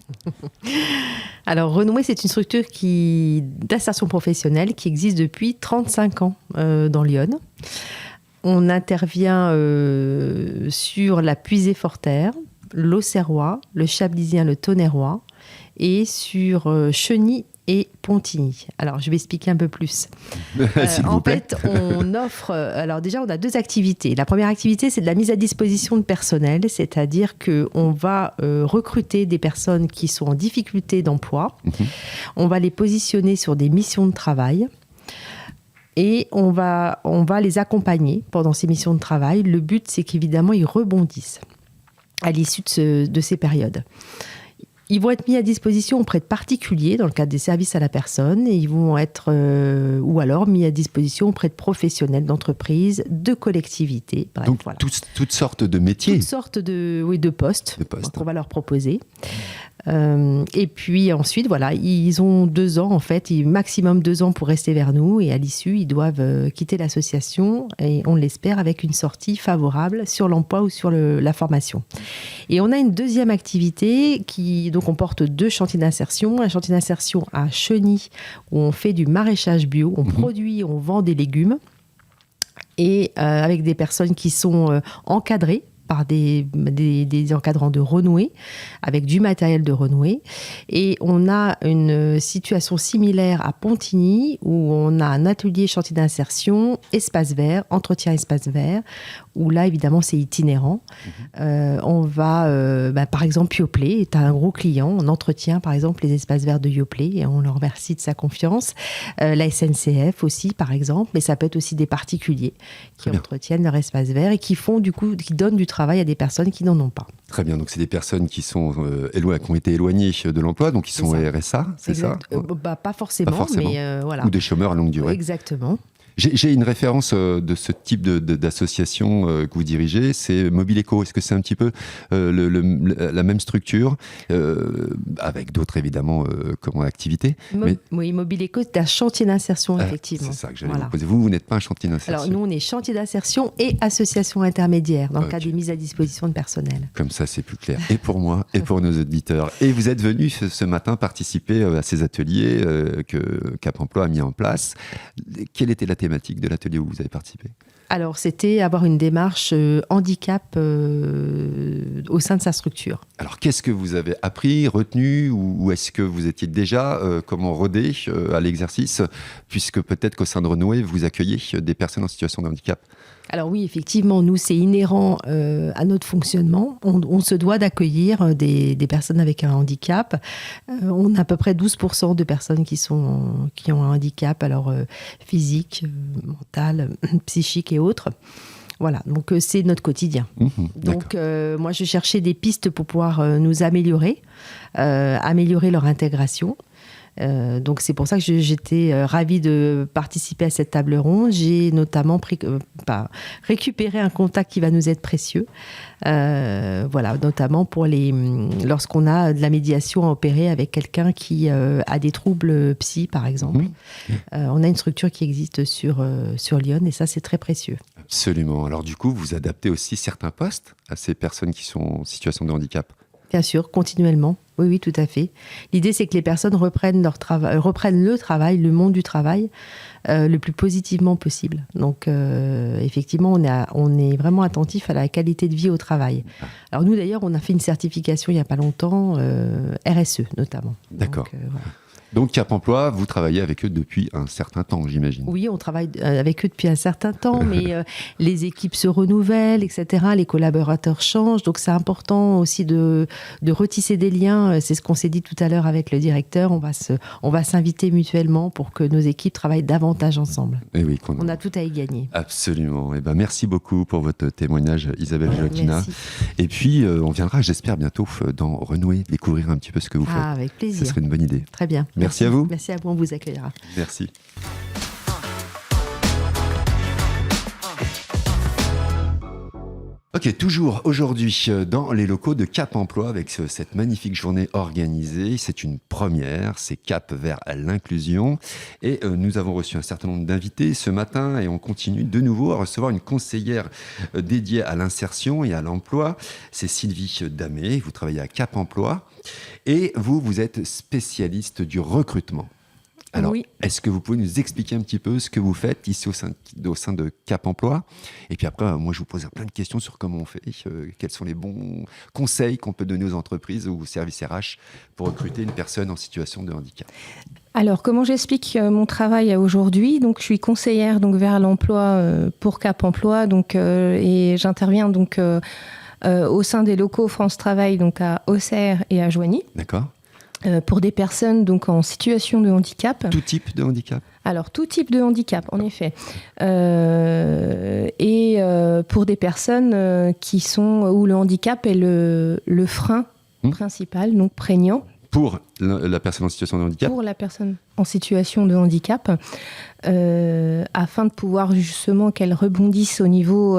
Alors Renouer, c'est une structure d'insertion professionnelle qui existe depuis 35 ans dans Lyon. On intervient sur la Puisée-Forterre, l'Auxerrois, le Chablisien, le Tonnerrois et sur Cheny et Pontigny. Alors, je vais expliquer un peu plus. En fait, on offre... Alors déjà, on a 2 activités. La première activité, c'est de la mise à disposition de personnel, c'est-à-dire qu'on va recruter des personnes qui sont en difficulté d'emploi. On va les positionner sur des missions de travail. Et on va les accompagner pendant ces missions de travail. Le but, c'est qu'évidemment, ils rebondissent à l'issue de ces périodes. Ils vont être mis à disposition auprès de particuliers dans le cadre des services à la personne et ils vont être, ou alors mis à disposition auprès de professionnels d'entreprises, de collectivités. Bref, donc voilà. toutes sortes de métiers. Toutes sortes de postes qu'on va leur proposer. Et puis ensuite, voilà, ils ont 2 ans en fait, maximum 2 ans pour rester vers nous et à l'issue, ils doivent quitter l'association et on l'espère avec une sortie favorable sur l'emploi ou sur la formation. Et on a une deuxième activité donc on porte 2 chantiers d'insertion. Un chantier d'insertion à Cheny où on fait du maraîchage bio, on produit, on vend des légumes et avec des personnes qui sont encadrées par des encadrants de Renouer, avec du matériel de Renouer. Et on a une situation similaire à Pontigny, où on a un atelier chantier d'insertion, espace vert, entretien espace vert, où là, évidemment, c'est itinérant. On va, par exemple, Yoplait est un gros client. On entretient, par exemple, les espaces verts de Yoplait et on leur remercie de sa confiance. La SNCF aussi, par exemple, mais ça peut être aussi des particuliers qui entretiennent leur espace vert et qui donnent du travail à des personnes qui n'en ont pas. Très bien, donc c'est des personnes qui sont qui ont été éloignées de l'emploi, donc qui sont au RSA, c'est ça? Pas forcément, mais voilà. Ou des chômeurs à longue durée. Exactement. J'ai une référence de ce type d'association que vous dirigez, c'est Mobileco. Est-ce que c'est un petit peu la même structure, avec d'autres évidemment activités Oui, Mobileco, c'est un chantier d'insertion, effectivement. C'est ça que j'allais vous poser. Vous n'êtes pas un chantier d'insertion. Alors nous, on est chantier d'insertion et association intermédiaire dans le cadre des mises à disposition de personnel. Comme ça, c'est plus clair. Et pour moi, et pour nos auditeurs. Et vous êtes venu ce matin participer à ces ateliers que Cap Emploi a mis en place. Quelle était la thématique de l'atelier où vous avez participé? Alors, c'était avoir une démarche handicap au sein de sa structure. Alors, qu'est-ce que vous avez appris, retenu, ou est-ce que vous étiez déjà rodé à l'exercice, puisque peut-être qu'au sein de Renouer, vous accueillez des personnes en situation de handicap? Alors oui, effectivement, nous, c'est inhérent à notre fonctionnement. On se doit d'accueillir des personnes avec un handicap. On a à peu près 12% de personnes qui ont un handicap, alors physique, mental, psychique et autres. Voilà, donc c'est notre quotidien. Donc moi, je cherchais des pistes pour pouvoir nous améliorer leur intégration. Donc c'est pour ça que j'étais ravie de participer à cette table ronde. J'ai notamment récupéré un contact qui va nous être précieux, notamment lorsqu'on a de la médiation à opérer avec quelqu'un qui a des troubles psy, par exemple. On a une structure qui existe sur Lyon et ça, c'est très précieux. Absolument. Alors du coup, vous adaptez aussi certains postes à ces personnes qui sont en situation de handicap? Bien sûr, continuellement. Oui, tout à fait. L'idée, c'est que les personnes reprennent le travail, le monde du travail, le plus positivement possible. Donc, effectivement, on est vraiment attentif à la qualité de vie au travail. Alors, nous, d'ailleurs, on a fait une certification il n'y a pas longtemps, RSE, notamment. D'accord. Donc, voilà. Donc Cap Emploi, vous travaillez avec eux depuis un certain temps, j'imagine. Oui, on travaille avec eux depuis un certain temps, mais les équipes se renouvellent, etc. Les collaborateurs changent, donc c'est important aussi de retisser des liens. C'est ce qu'on s'est dit tout à l'heure avec le directeur. On va s'inviter mutuellement pour que nos équipes travaillent davantage ensemble. Et oui, on a tout à y gagner. Absolument. Et merci beaucoup pour votre témoignage, Isabelle Joaquina. Merci. Et puis, on viendra, j'espère, bientôt dans Renouer, découvrir un petit peu ce que vous faites. Avec plaisir. Ce serait une bonne idée. Très bien. Merci à vous. Merci à vous, on vous accueillera. Merci. Ok, toujours aujourd'hui dans les locaux de Cap Emploi avec cette magnifique journée organisée. C'est une première, c'est Cap vers l'inclusion. Et nous avons reçu un certain nombre d'invités ce matin et on continue de nouveau à recevoir une conseillère dédiée à l'insertion et à l'emploi. C'est Sylvie Damé, vous travaillez à Cap Emploi et vous êtes spécialiste du recrutement. Alors, oui. Est-ce que vous pouvez nous expliquer un petit peu ce que vous faites ici au sein de Cap Emploi ? Et puis après, moi, je vous poserai plein de questions sur comment on fait, quels sont les bons conseils qu'on peut donner aux entreprises ou aux services RH pour recruter une personne en situation de handicap. Alors, comment j'explique mon travail aujourd'hui ? Donc, je suis conseillère vers l'emploi pour Cap Emploi, et j'interviens au sein des locaux France Travail, à Auxerre et à Joigny. D'accord. Pour des personnes en situation de handicap. Tout type de handicap ? Alors, tout type de handicap, en effet. Et pour des personnes où le handicap est le frein principal, donc prégnant. Pour la personne en situation de handicap ? Pour la personne en situation de handicap, afin de pouvoir justement qu'elle rebondisse au niveau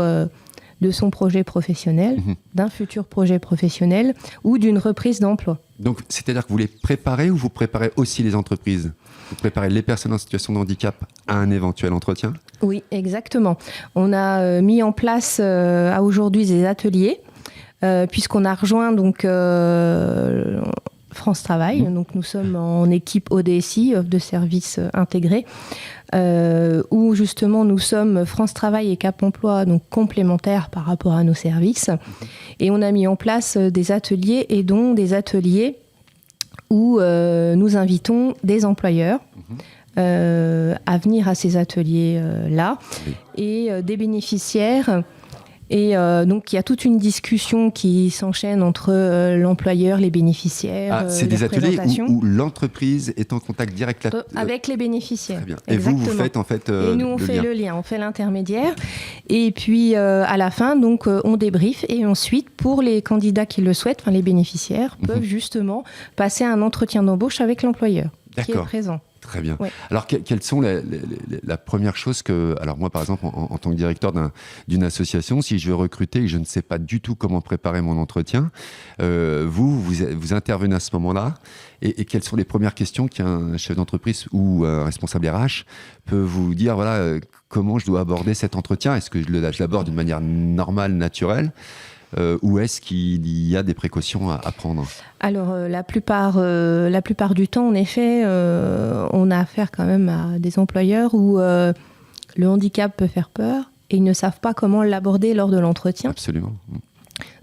de son projet professionnel, d'un futur projet professionnel ou d'une reprise d'emploi. Donc, c'est-à-dire que vous les préparez ou vous préparez aussi les entreprises ? Vous préparez les personnes en situation de handicap à un éventuel entretien ? Oui, exactement. On a mis en place à aujourd'hui des ateliers, puisqu'on a rejoint France Travail. Donc, nous sommes en équipe ODSI, offre de services intégrés, où justement nous sommes France Travail et Cap Emploi, donc complémentaires par rapport à nos services. Et on a mis en place des ateliers et dont des ateliers où nous invitons des employeurs à venir à ces ateliers-là et des bénéficiaires. Et donc, il y a toute une discussion qui s'enchaîne entre l'employeur, les bénéficiaires. C'est des ateliers où l'entreprise est en contact direct avec les bénéficiaires. Très bien. Exactement. Et vous faites en fait et nous, on fait le lien, on fait l'intermédiaire. Et puis, à la fin, on débriefe. Et ensuite, pour les candidats qui le souhaitent, les bénéficiaires peuvent justement passer un entretien d'embauche avec l'employeur qui est présent. Très bien. Ouais. Alors, quelles sont la première chose que... Alors moi, par exemple, en tant que directeur d'une association, si je veux recruter et que je ne sais pas du tout comment préparer mon entretien, vous intervenez à ce moment-là et quelles sont les premières questions qu'un chef d'entreprise ou un responsable RH peut vous dire, voilà, comment je dois aborder cet entretien ? Est-ce que je l'aborde d'une manière normale, naturelle ? Ou est-ce qu'il y a des précautions à prendre ? Alors, la plupart du temps, en effet, on a affaire quand même à des employeurs où le handicap peut faire peur et ils ne savent pas comment l'aborder lors de l'entretien. Absolument.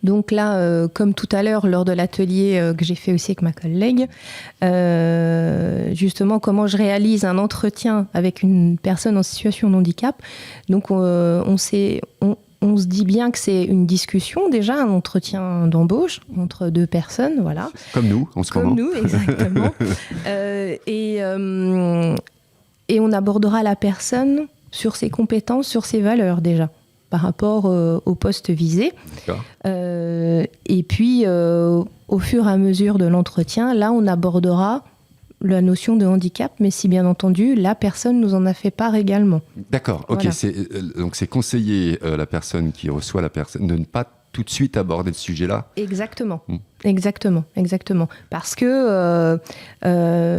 Donc là, comme tout à l'heure, lors de l'atelier que j'ai fait aussi avec ma collègue, justement, comment je réalise un entretien avec une personne en situation de handicap. Donc, on se dit bien que c'est une discussion, déjà, un entretien d'embauche entre deux personnes, voilà. Comme nous, en ce moment. Comme nous, exactement. Et on abordera la personne sur ses compétences, sur ses valeurs, déjà, par rapport au poste visé. Et puis, au fur et à mesure de l'entretien, là, on abordera la notion de handicap, mais si bien entendu, la personne nous en a fait part également. D'accord, ok. Voilà. Donc c'est conseiller la personne qui reçoit la personne de ne pas tout de suite aborder ce sujet-là. Exactement, exactement. Parce que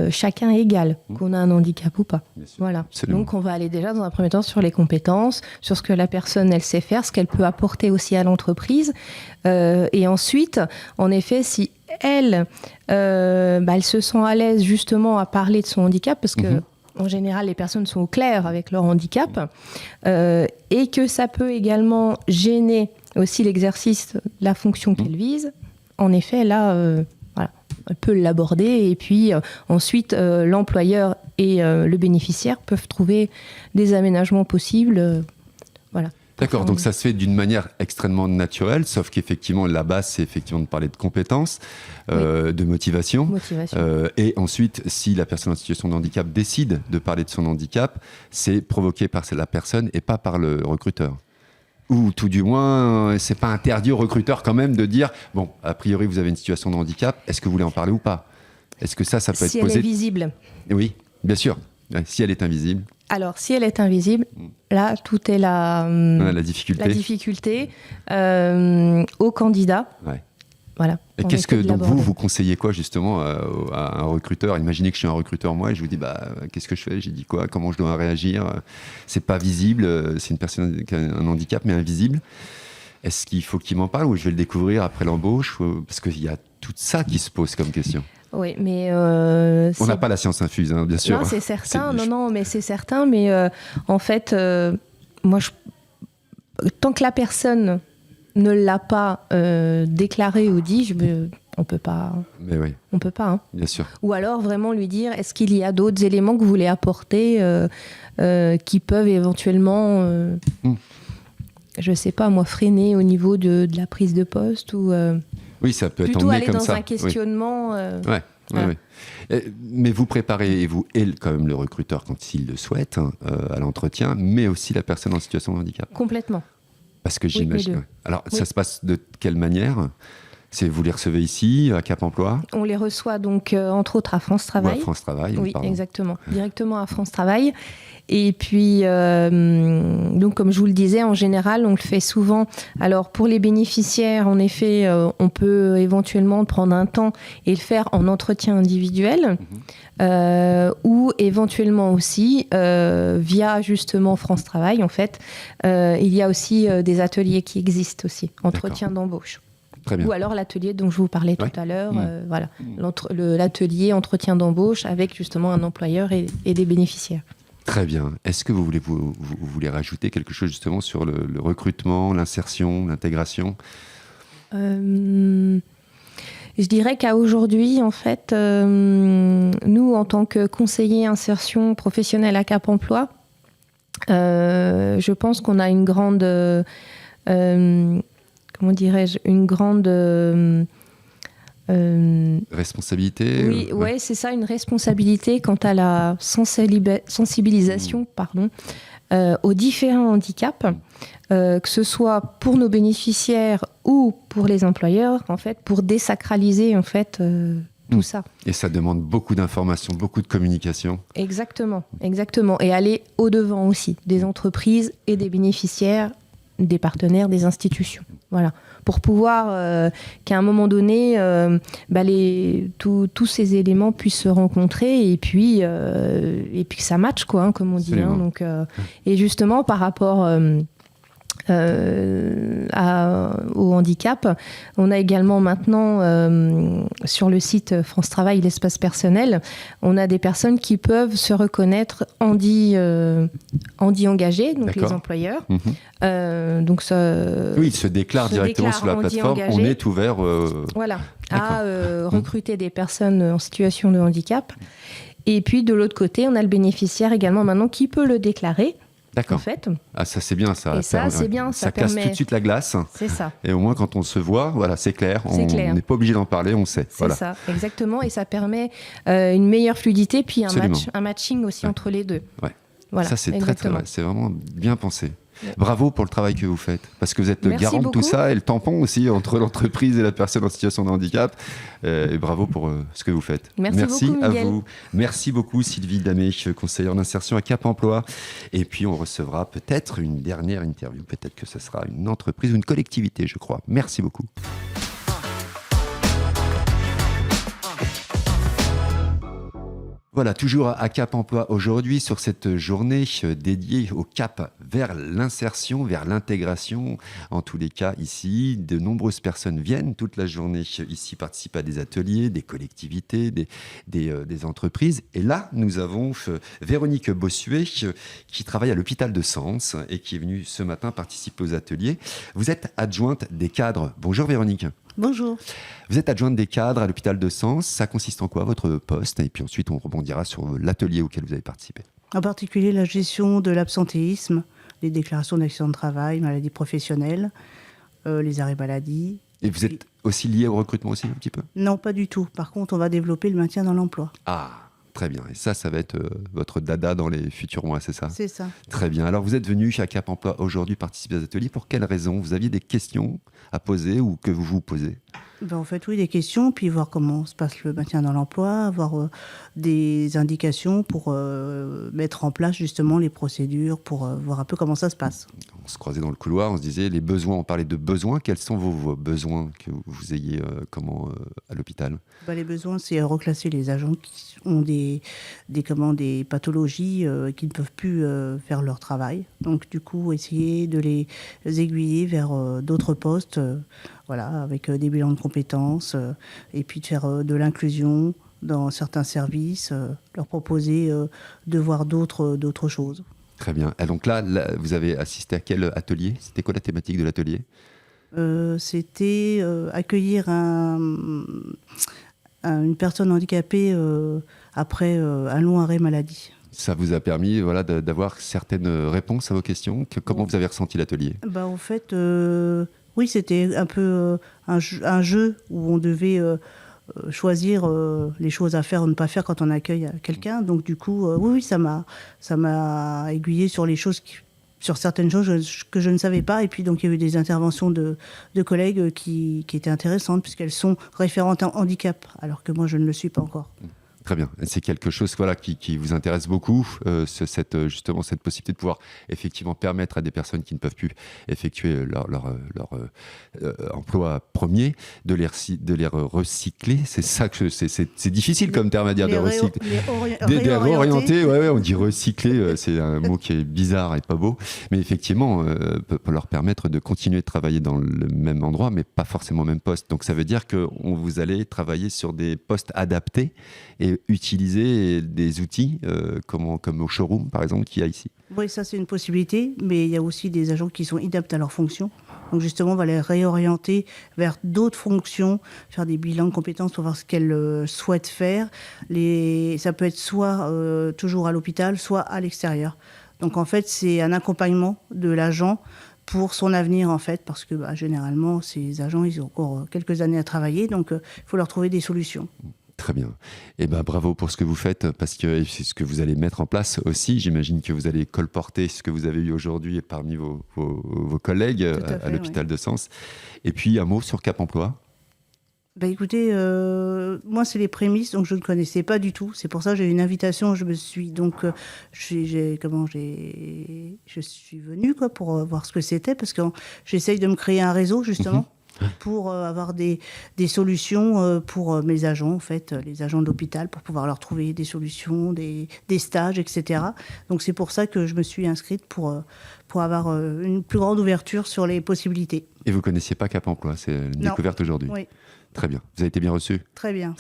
chacun est égal, qu'on a un handicap ou pas. Voilà. Absolument. Donc on va aller déjà dans un premier temps sur les compétences, sur ce que la personne elle sait faire, ce qu'elle peut apporter aussi à l'entreprise. Et ensuite, en effet, si elle se sent à l'aise justement à parler de son handicap, parce que en général, les personnes sont au clair avec leur handicap, et que ça peut également gêner aussi l'exercice, la fonction qu'elle vise. En effet, là, voilà. peut l'aborder et puis ensuite l'employeur et le bénéficiaire peuvent trouver des aménagements possibles. Voilà. D'accord, donc ça se fait d'une manière extrêmement naturelle, sauf qu'effectivement, la base, c'est effectivement de parler de compétences, de motivation. Et ensuite, si la personne en situation de handicap décide de parler de son handicap, c'est provoqué par la personne et pas par le recruteur. Ou tout du moins, c'est pas interdit au recruteur quand même de dire, bon, a priori, vous avez une situation de handicap, est-ce que vous voulez en parler ou pas ? Est-ce que ça peut être posé ? Si elle est visible. Oui, bien sûr. Si elle est invisible. Alors, si elle est invisible, là, tout est la difficulté au candidat. Ouais. Voilà. Et qu'est-ce que donc vous conseillez quoi justement à un recruteur ? Imaginez que je suis un recruteur moi et je vous dis qu'est-ce que je fais ? J'ai dit quoi ? Comment je dois réagir ? C'est pas visible, c'est une personne qui a un handicap mais invisible. Est-ce qu'il faut qu'il m'en parle ou je vais le découvrir après l'embauche ? Parce qu'il y a tout ça qui se pose comme question. Oui, mais on n'a pas la science infuse, hein, bien sûr. Non, c'est certain. Mais c'est certain. Mais en fait, moi, tant que la personne ne l'a pas déclaré ou dit, on peut pas. Mais oui. On peut pas. Hein. Bien sûr. Ou alors vraiment lui dire, est-ce qu'il y a d'autres éléments que vous voulez apporter qui peuvent éventuellement, je sais pas, moi, freiner au niveau de la prise de poste ou. Oui, ça peut être plutôt emmené aller comme dans ça. Un questionnement. Oui. Mais vous préparez, et vous, et quand même le recruteur quand il le souhaite, à l'entretien, mais aussi la personne en situation de handicap. Complètement. Parce que j'imagine. Alors, ça se passe de quelle manière ? Vous les recevez ici, à Cap Emploi ? On les reçoit donc, entre autres, à France Travail. À France Travail, oui, exactement. Directement à France Travail. Et puis, donc, comme je vous le disais, en général, on le fait souvent. Alors, pour les bénéficiaires, en effet, on peut éventuellement prendre un temps et le faire en entretien individuel. Ou éventuellement aussi, via justement France Travail, en fait, il y a aussi des ateliers qui existent aussi, entretien d'embauche. Ou alors l'atelier dont je vous parlais tout à l'heure, voilà, l'atelier entretien d'embauche avec justement un employeur et des bénéficiaires. Très bien. Est-ce que vous voulez rajouter quelque chose justement sur le recrutement, l'insertion, l'intégration ? Je dirais qu'à aujourd'hui, en fait, nous, en tant que conseillers insertion professionnelle à Cap Emploi, je pense qu'on a une grande... comment dirais-je, une grande responsabilité. Oui, ouais, c'est ça, une responsabilité quant à la sensibilisation, aux différents handicaps, que ce soit pour nos bénéficiaires ou pour les employeurs, en fait, pour désacraliser en fait tout ça. Et ça demande beaucoup d'informations, beaucoup de communication. Exactement, et aller au-devant aussi des entreprises et des bénéficiaires, des partenaires, des institutions. Voilà. Pour pouvoir qu'à un moment donné, tous ces éléments puissent se rencontrer et puis que ça matche, quoi, hein, comme on dit. Hein, donc, et justement, par rapport au handicap, on a également maintenant sur le site France Travail, l'espace personnel, on a des personnes qui peuvent se reconnaître handi engagés, donc les employeurs. Donc oui, ils se déclarent directement sur la plateforme. On est ouvert à recruter des personnes en situation de handicap. Et puis de l'autre côté, on a le bénéficiaire également maintenant qui peut le déclarer. D'accord. En fait. Ah, ça c'est bien ça. Et ça c'est bien. Ça casse tout de suite la glace. C'est ça. Et au moins quand on se voit, voilà, c'est clair. On n'est pas obligé d'en parler, on sait. C'est ça, exactement. Et ça permet une meilleure fluidité, puis un matching aussi entre les deux. Ouais. Voilà, ça c'est très c'est vraiment bien pensé. Bravo pour le travail que vous faites, parce que vous êtes le garant de tout ça et le tampon aussi entre l'entreprise et la personne en situation de handicap. Et bravo pour ce que vous faites. Merci beaucoup, à Miguel. vous. Merci beaucoup Sylvie Damé, conseillère d'insertion à Cap Emploi. Et puis on recevra peut-être une dernière interview. Peut-être que ce sera une entreprise ou une collectivité, je crois. Merci beaucoup. Voilà, toujours à Cap Emploi aujourd'hui sur cette journée dédiée au cap vers l'insertion, vers l'intégration. En tous les cas, ici, de nombreuses personnes viennent toute la journée ici participer à des ateliers, des collectivités, des entreprises. Et là, nous avons Véronique Bossuet qui travaille à l'hôpital de Sens et qui est venue ce matin participer aux ateliers. Vous êtes adjointe des cadres. Bonjour Véronique. Bonjour. Vous êtes adjointe des cadres à l'hôpital de Sens. Ça consiste en quoi, votre poste? Et puis ensuite, on rebondira sur l'atelier auquel vous avez participé. En particulier, la gestion de l'absentéisme, les déclarations d'accident de travail, maladies professionnelles, les arrêts maladie. Et vous êtes aussi lié au recrutement aussi, un petit peu? Non, pas du tout. Par contre, on va développer le maintien dans l'emploi. Ah, très bien. Et ça va être votre dada dans les futurs mois, c'est ça? C'est ça. Très bien. Alors, vous êtes venu à Cap Emploi aujourd'hui participer à cet atelier. Pour quelles raisons? Vous aviez des questions à poser ou que vous vous posez? En fait, oui, des questions, puis voir comment se passe le maintien dans l'emploi, avoir des indications pour mettre en place justement les procédures, pour voir un peu comment ça se passe. On se croisait dans le couloir, on se disait les besoins, on parlait de besoins. Quels sont vos besoins que vous ayez à l'hôpital? Les besoins, c'est reclasser les agents qui ont des pathologies qui ne peuvent plus faire leur travail. Donc du coup, essayer de les aiguiller vers d'autres postes, avec des bilans de compétences, et puis de faire de l'inclusion dans certains services, leur proposer de voir d'autres choses. Très bien. Et donc là, vous avez assisté à quel atelier? C'était quoi la thématique de l'atelier? C'était accueillir une personne handicapée après un long arrêt maladie. Ça vous a permis d'avoir certaines réponses à vos questions. Comment vous avez ressenti l'atelier? En fait, oui, c'était un peu un jeu où on devait choisir les choses à faire ou ne pas faire quand on accueille quelqu'un. Donc du coup, oui, ça m'a aiguillé sur les choses sur certaines choses que je ne savais pas. Et puis, donc, il y a eu des interventions de collègues qui étaient intéressantes, puisqu'elles sont référentes en handicap, alors que moi, je ne le suis pas encore. Très bien. C'est quelque chose qui vous intéresse beaucoup, justement cette possibilité de pouvoir effectivement permettre à des personnes qui ne peuvent plus effectuer leur emploi premier de les recycler. C'est ça que c'est difficile comme terme à dire, de recycler. Des réorienter, on dit recycler, c'est un mot qui est bizarre et pas beau, mais effectivement peut leur permettre de continuer de travailler dans le même endroit, mais pas forcément au même poste. Donc ça veut dire que vous allez travailler sur des postes adaptés et utiliser des outils comme au showroom, par exemple, qu'il y a ici. Oui, ça c'est une possibilité, mais il y a aussi des agents qui sont inaptes à leur fonction. Donc justement, on va les réorienter vers d'autres fonctions, faire des bilans de compétences pour voir ce qu'elles souhaitent faire. Ça peut être soit toujours à l'hôpital, soit à l'extérieur. Donc en fait, c'est un accompagnement de l'agent pour son avenir, en fait, parce que généralement, ces agents, ils ont encore quelques années à travailler, donc il faut leur trouver des solutions. Très bien. Et bravo pour ce que vous faites, parce que c'est ce que vous allez mettre en place aussi. J'imagine que vous allez colporter ce que vous avez eu aujourd'hui parmi vos collègues à l'hôpital de Sens. Et puis, un mot sur Cap Emploi. Écoutez, moi, c'est les prémices, donc je ne connaissais pas du tout. C'est pour ça que j'ai eu une invitation. Je me suis donc, je suis venue pour voir ce que c'était, parce que j'essaye de me créer un réseau justement. Pour avoir des solutions pour mes agents, en fait, les agents de l'hôpital, pour pouvoir leur trouver des solutions, des stages, etc. Donc c'est pour ça que je me suis inscrite pour avoir une plus grande ouverture sur les possibilités. Et vous ne connaissiez pas Cap Emploi, c'est une découverte aujourd'hui? Oui. Très bien. Vous avez été bien reçu? Très bien.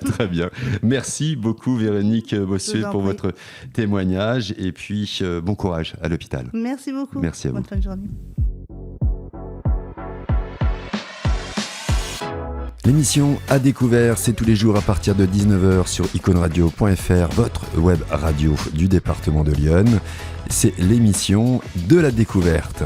Très bien. Merci beaucoup Véronique Bossuet pour votre témoignage, et puis bon courage à l'hôpital. Merci beaucoup. Merci à vous. Bonne fin de journée. L'émission À Découvert, c'est tous les jours à partir de 19h sur iconradio.fr, votre web radio du département de l'Yonne. C'est l'émission de la découverte.